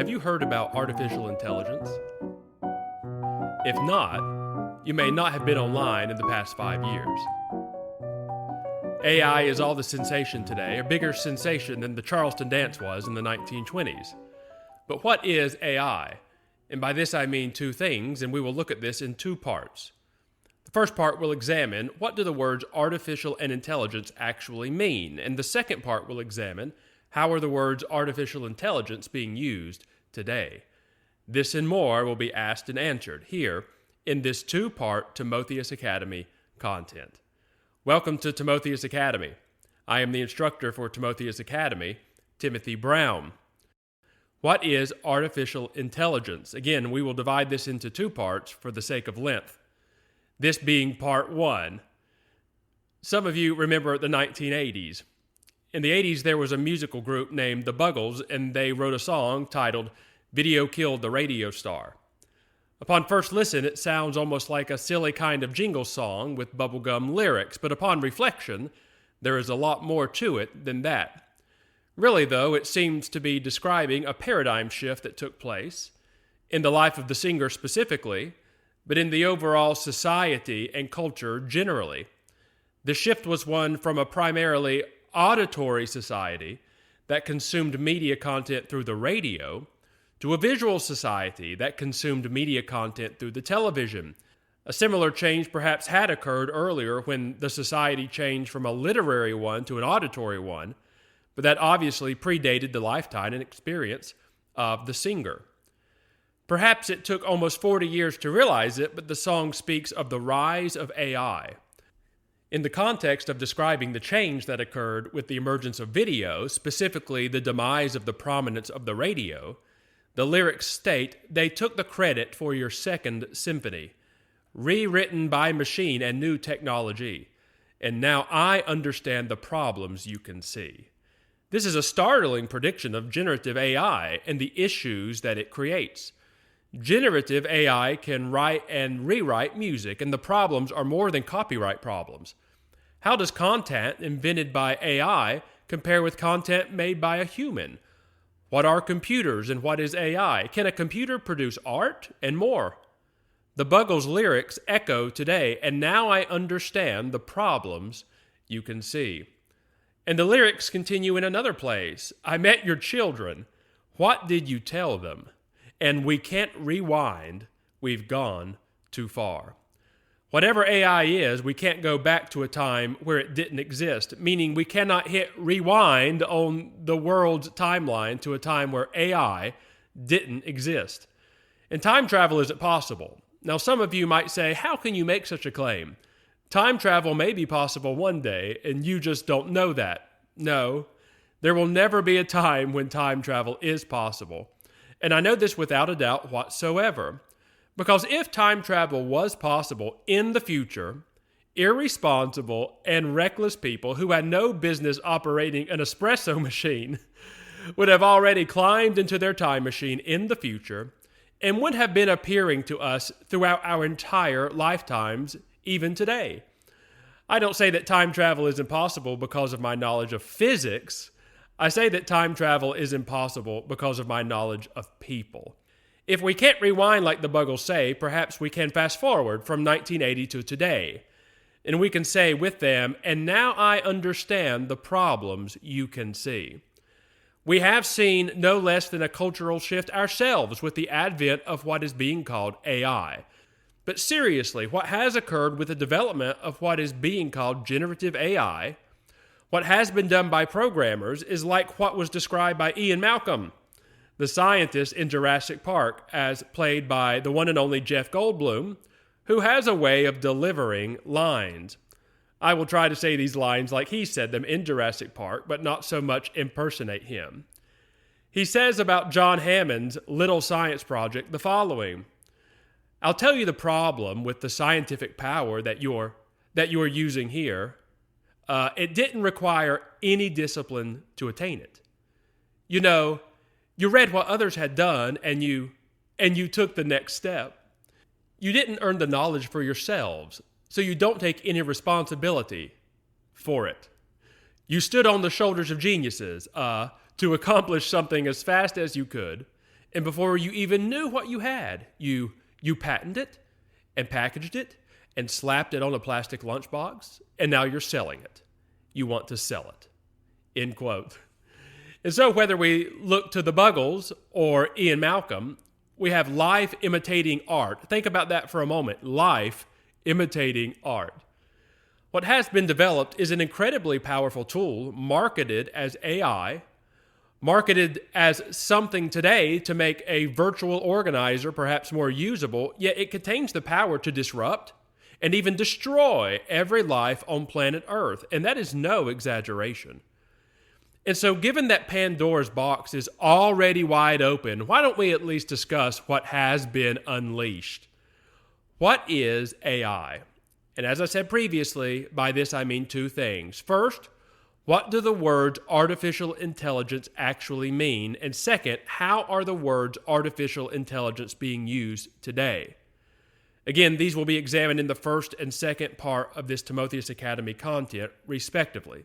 Have you heard about artificial intelligence? If not, you may not have been online in the past 5 years. AI is all the sensation today, a bigger sensation than the Charleston dance was in the 1920s. But what is AI? And by this I mean two things, and we will look at this in two parts. The first part will examine what do the words artificial and intelligence actually mean, and the second part will examine how are the words artificial intelligence being used today. This and more will be asked and answered here in this two-part Timotheus Academy content. Welcome to Timotheus Academy. I am the instructor for Timotheus Academy, Timothy Brown. What is artificial intelligence? Again, we will divide this into two parts for the sake of length. This being part one. Some of you remember the 1980s. In the 80s, there was a musical group named the Buggles, and they wrote a song titled "Video Killed the Radio Star." Upon first listen, it sounds almost like a silly kind of jingle song with bubblegum lyrics, but upon reflection, there is a lot more to it than that. Really, though, it seems to be describing a paradigm shift that took place, in the life of the singer specifically, but in the overall society and culture generally. The shift was one from a primarily auditory society that consumed media content through the radio to a visual society that consumed media content through the television. A similar change perhaps had occurred earlier when the society changed from a literary one to an auditory one, but that obviously predated the lifetime and experience of the singer. Perhaps it took almost 40 years to realize it, but the song speaks of the rise of AI. In the context of describing the change that occurred with the emergence of video, specifically the demise of the prominence of the radio, the lyrics state, "They took the credit for your second symphony, rewritten by machine and new technology, and now I understand the problems you can see." This is a startling prediction of generative AI and the issues that it creates. Generative AI can write and rewrite music, and the problems are more than copyright problems. How does content invented by AI compare with content made by a human? What are computers and what is AI? Can a computer produce art? And more. The Buggles' lyrics echo today, "And now I understand the problems you can see." And the lyrics continue in another place. "I met your children. What did you tell them? And we can't rewind. We've gone too far." Whatever AI is, we can't go back to a time where it didn't exist, meaning we cannot hit rewind on the world's timeline to a time where AI didn't exist. And time travel isn't possible. Now, some of you might say, how can you make such a claim? Time travel may be possible one day, and you just don't know that. No, there will never be a time when time travel is possible. And I know this without a doubt whatsoever. Because if time travel was possible in the future, irresponsible and reckless people who had no business operating an espresso machine would have already climbed into their time machine in the future and would have been appearing to us throughout our entire lifetimes, even today. I don't say that time travel is impossible because of my knowledge of physics. I say that time travel is impossible because of my knowledge of people. If we can't rewind like the Buggles say, perhaps we can fast forward from 1980 to today. And we can say with them, "And now I understand the problems you can see." We have seen no less than a cultural shift ourselves with the advent of what is being called AI. But seriously, what has occurred with the development of what is being called generative AI, what has been done by programmers, is like what was described by Ian Malcolm, the scientist in Jurassic Park, as played by the one and only Jeff Goldblum, who has a way of delivering lines. I will try to say these lines like he said them in Jurassic Park, but not so much impersonate him. He says about John Hammond's little science project the following: "I'll tell you the problem with the scientific power that you're using here. It didn't require any discipline to attain it. You know, you read what others had done, and you took the next step. You didn't earn the knowledge for yourselves, so you don't take any responsibility for it. You stood on the shoulders of geniuses to accomplish something as fast as you could, And before you even knew what you had, you patented it and packaged it and slapped it on a plastic lunchbox, and now you're selling it. You want to sell it. End quote. And so whether we look to the Buggles or Ian Malcolm, we have life imitating art. Think about that for a moment. Life imitating art. What has been developed is an incredibly powerful tool marketed as AI, marketed as something today to make a virtual organizer perhaps more usable, yet it contains the power to disrupt and even destroy every life on planet Earth. And that is no exaggeration. And so given that Pandora's box is already wide open, why don't we at least discuss what has been unleashed? What is AI? And as I said previously, by this I mean two things. First, what do the words artificial intelligence actually mean? And second, how are the words artificial intelligence being used today? Again, these will be examined in the first and second part of this Timotheus Academy content, respectively.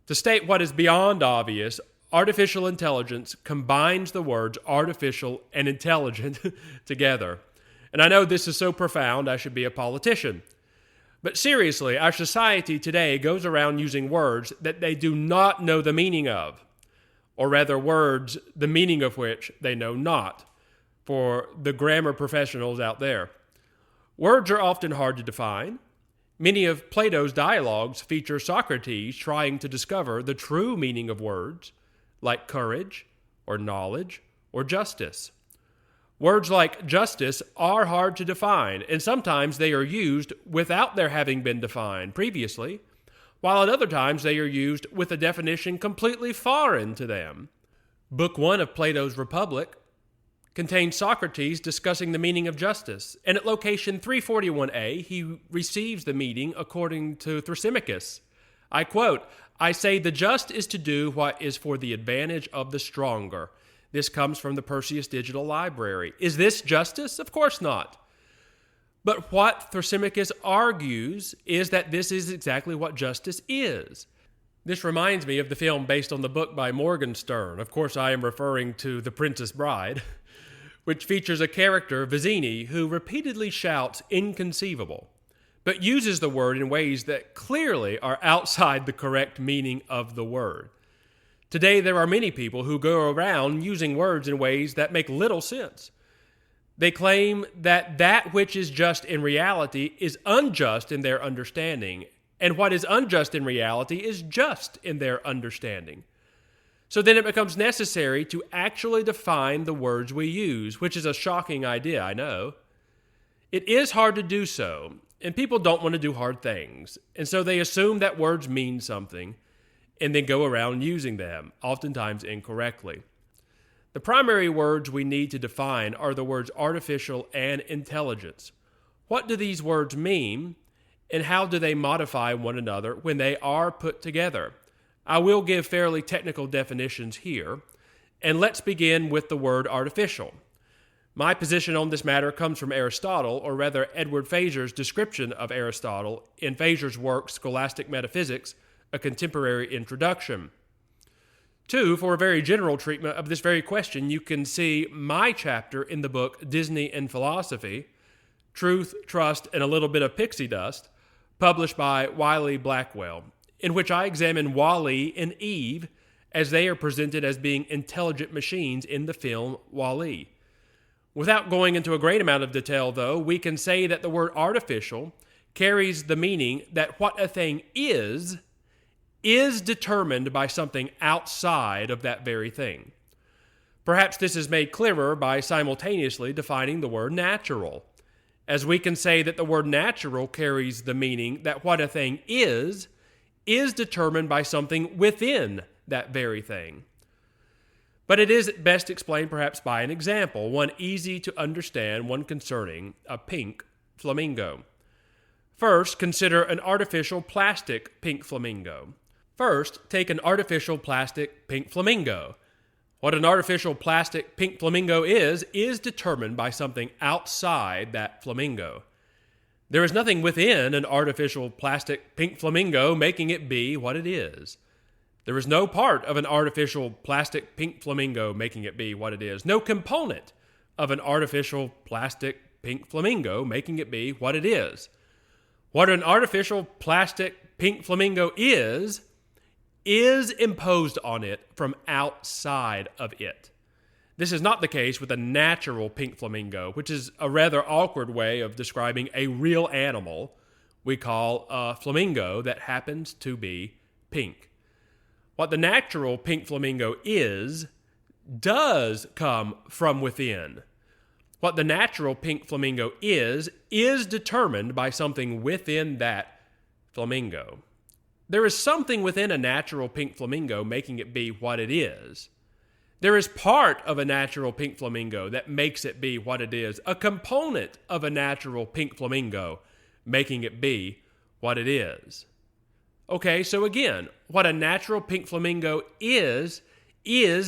To state what is beyond obvious, artificial intelligence combines the words artificial and intelligent together. And I know this is so profound, I should be a politician. But seriously, our society today goes around using words that they do not know the meaning of, or rather words the meaning of which they know not, for the grammar professionals out there. Words are often hard to define. Many of Plato's dialogues feature Socrates trying to discover the true meaning of words, like courage, or knowledge, or justice. Words like justice are hard to define, and sometimes they are used without their having been defined previously, while at other times they are used with a definition completely foreign to them. Book 1 of Plato's Republic contains Socrates discussing the meaning of justice, and at location 341a, he receives the meaning according to Thrasymachus. I quote, "I say the just is to do what is for the advantage of the stronger." This comes from the Perseus Digital Library. Is this justice? Of course not. But what Thrasymachus argues is that this is exactly what justice is. This reminds me of the film based on the book by Morgenstern. Of course, I am referring to The Princess Bride, which features a character, Vizzini, who repeatedly shouts inconceivable, but uses the word in ways that clearly are outside the correct meaning of the word. Today, there are many people who go around using words in ways that make little sense. They claim that that which is just in reality is unjust in their understanding, and what is unjust in reality is just in their understanding. So then it becomes necessary to actually define the words we use, which is a shocking idea, I know. It is hard to do so, and people don't want to do hard things, and so they assume that words mean something, and then go around using them, oftentimes incorrectly. The primary words we need to define are the words artificial and intelligence. What do these words mean, and how do they modify one another when they are put together? I will give fairly technical definitions here, and let's begin with the word artificial. My position on this matter comes from Aristotle, or rather Edward Feser's description of Aristotle in Feser's work Scholastic Metaphysics, a contemporary introduction. 2, for a very general treatment of this very question, you can see my chapter in the book Disney and Philosophy, Truth, Trust, and a Little Bit of Pixie Dust, published by Wiley Blackwell, in which I examine Wall-E and Eve as they are presented as being intelligent machines in the film Wall-E. Without going into a great amount of detail, though, we can say that the word artificial carries the meaning that what a thing is determined by something outside of that very thing. Perhaps this is made clearer by simultaneously defining the word natural, as we can say that the word natural carries the meaning that what a thing is determined by something within that very thing. But it is best explained perhaps by an example, one easy to understand, one concerning a pink flamingo. First, consider an artificial plastic pink flamingo. First, take an artificial plastic pink flamingo. What an artificial plastic pink flamingo is determined by something outside that flamingo. There is nothing within an artificial plastic pink flamingo making it be what it is. There is no part of an artificial plastic pink flamingo making it be what it is. No component of an artificial plastic pink flamingo making it be what it is. What an artificial plastic pink flamingo is imposed on it from outside of it. This is not the case with a natural pink flamingo, which is a rather awkward way of describing a real animal we call a flamingo that happens to be pink. What the natural pink flamingo does come from within. What the natural pink flamingo is determined by something within that flamingo. There is something within a natural pink flamingo making it be what it is. There is part of a natural pink flamingo that makes it be what it is, a component of a natural pink flamingo making it be what it is. Okay, so again, what a natural pink flamingo is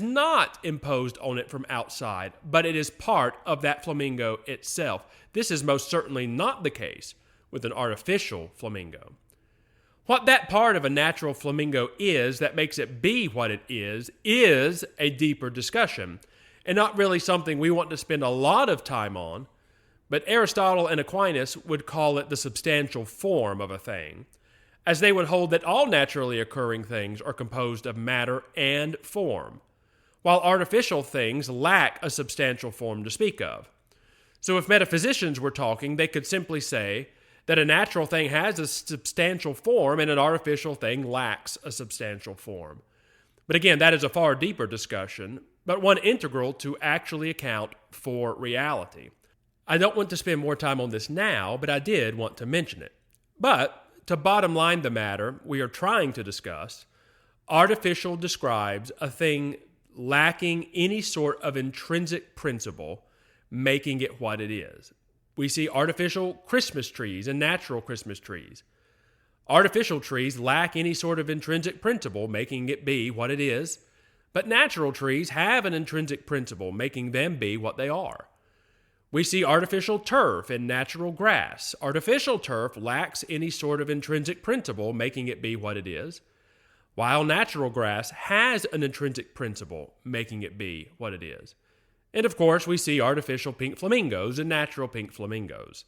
not imposed on it from outside, but it is part of that flamingo itself. This is most certainly not the case with an artificial flamingo. What that part of a natural flamingo is that makes it be what it is a deeper discussion, and not really something we want to spend a lot of time on, but Aristotle and Aquinas would call it the substantial form of a thing, as they would hold that all naturally occurring things are composed of matter and form, while artificial things lack a substantial form to speak of. So if metaphysicians were talking, they could simply say that a natural thing has a substantial form and an artificial thing lacks a substantial form. But again, that is a far deeper discussion, but one integral to actually account for reality. I don't want to spend more time on this now, but I did want to mention it. But to bottom line the matter we are trying to discuss, artificial describes a thing lacking any sort of intrinsic principle, making it what it is. We see artificial Christmas trees and natural Christmas trees. Artificial trees lack any sort of intrinsic principle, making it be what it is, but natural trees have an intrinsic principle, making them be what they are. We see artificial turf and natural grass. Artificial turf lacks any sort of intrinsic principle, making it be what it is, while natural grass has an intrinsic principle, making it be what it is. And of course, we see artificial pink flamingos and natural pink flamingos.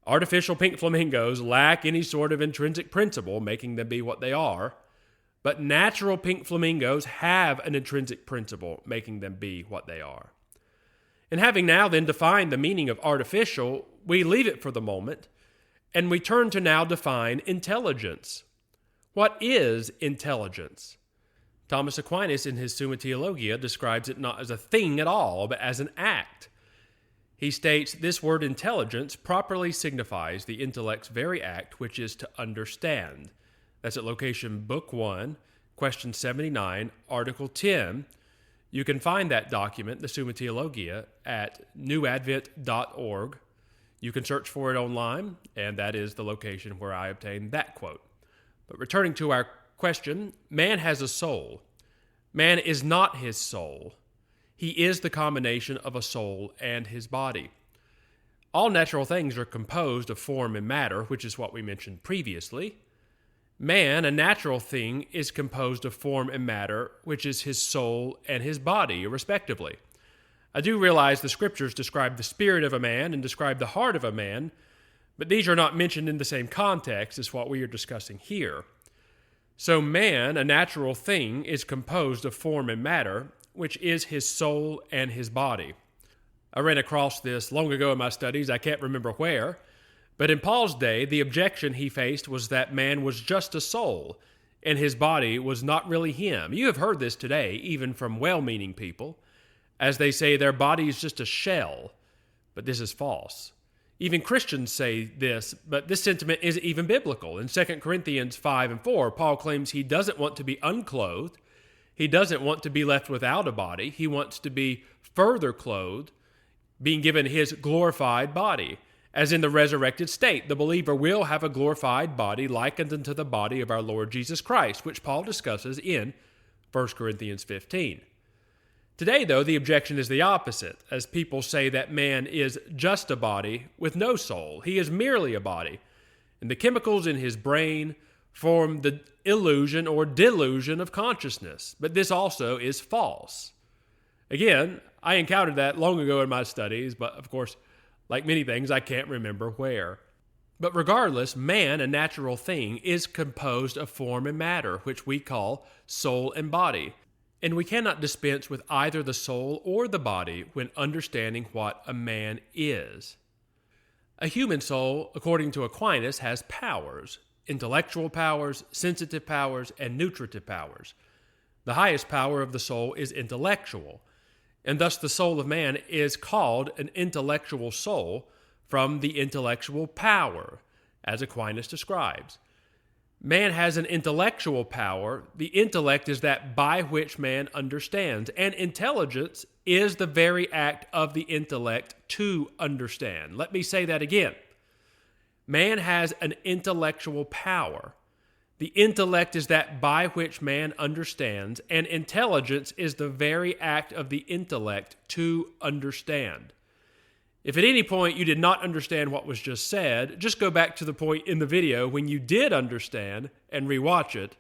Artificial pink flamingos lack any sort of intrinsic principle, making them be what they are, but natural pink flamingos have an intrinsic principle, making them be what they are. And having now then defined the meaning of artificial, we leave it for the moment, and we turn to now define intelligence. What is intelligence? Thomas Aquinas in his Summa Theologia describes it not as a thing at all, but as an act. He states, this word intelligence properly signifies the intellect's very act, which is to understand. That's at location Book 1, question 79, Article 10. You can find that document, the Summa Theologia, at newadvent.org. You can search for it online, and that is the location where I obtained that quote. But returning to our question, man has a soul. Man is not his soul. He is the combination of a soul and his body. All natural things are composed of form and matter, which is what we mentioned previously. Man, a natural thing, is composed of form and matter, which is his soul and his body, respectively. I do realize the scriptures describe the spirit of a man and describe the heart of a man, but these are not mentioned in the same context as what we are discussing here. So man, a natural thing, is composed of form and matter, which is his soul and his body. I ran across this long ago in my studies, I can't remember where, but in Paul's day, the objection he faced was that man was just a soul, and his body was not really him. You have heard this today, even from well-meaning people, as they say their body is just a shell, but this is false. Even Christians say this, but this sentiment isn't even biblical. In 2 Corinthians 5 and 4, Paul claims he doesn't want to be unclothed. He doesn't want to be left without a body. He wants to be further clothed, being given his glorified body. As in the resurrected state, the believer will have a glorified body likened unto the body of our Lord Jesus Christ, which Paul discusses in 1 Corinthians 15. Today, though, the objection is the opposite, as people say that man is just a body with no soul. He is merely a body, and the chemicals in his brain form the illusion or delusion of consciousness, but this also is false. Again, I encountered that long ago in my studies, but of course, like many things, I can't remember where. But regardless, man, a natural thing, is composed of form and matter, which we call soul and body. And we cannot dispense with either the soul or the body when understanding what a man is. A human soul, according to Aquinas, has powers: intellectual powers, sensitive powers, and nutritive powers. The highest power of the soul is intellectual, and thus the soul of man is called an intellectual soul from the intellectual power, as Aquinas describes. Man has an intellectual power. The intellect is that by which man understands, and intelligence is the very act of the intellect to understand. Let me say that again. Man has an intellectual power. The intellect is that by which man understands, and intelligence is the very act of the intellect to understand. If at any point you did not understand what was just said, just go back to the point in the video when you did understand and rewatch it.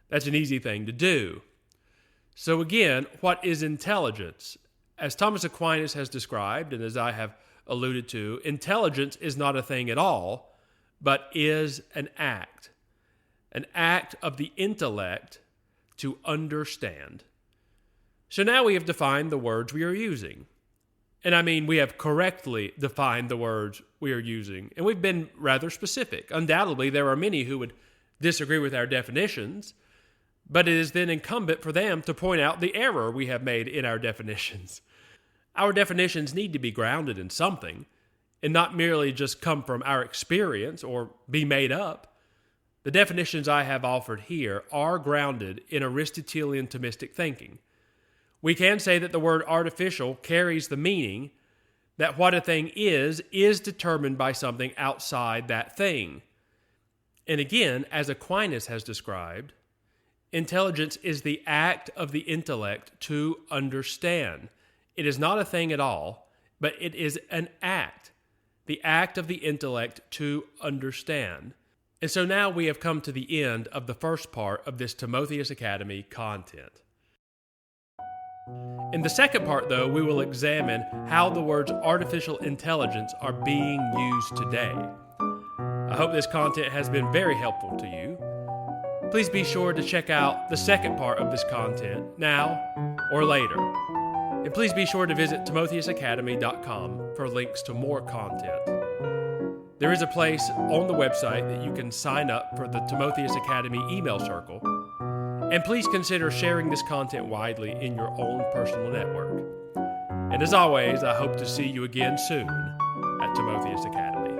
That's an easy thing to do. So again, what is intelligence? As Thomas Aquinas has described, and as I have alluded to, intelligence is not a thing at all, but is an act of the intellect to understand. So now we have defined the words we are using. And I mean, we have correctly defined the words we are using, and we've been rather specific. Undoubtedly, there are many who would disagree with our definitions, but it is then incumbent for them to point out the error we have made in our definitions. Our definitions need to be grounded in something, and not merely just come from our experience or be made up. The definitions I have offered here are grounded in Aristotelian Thomistic thinking. We can say that the word artificial carries the meaning that what a thing is determined by something outside that thing. And again, as Aquinas has described, intelligence is the act of the intellect to understand. It is not a thing at all, but it is an act, the act of the intellect to understand. And so now we have come to the end of the first part of this Timotheus Academy content. In the second part, though, we will examine how the words artificial intelligence are being used today. I hope this content has been very helpful to you. Please be sure to check out the second part of this content now or later. And please be sure to visit TimotheusAcademy.com for links to more content. There is a place on the website that you can sign up for the Timotheus Academy email circle. And please consider sharing this content widely in your own personal network. And as always, I hope to see you again soon at Timotheus Academy.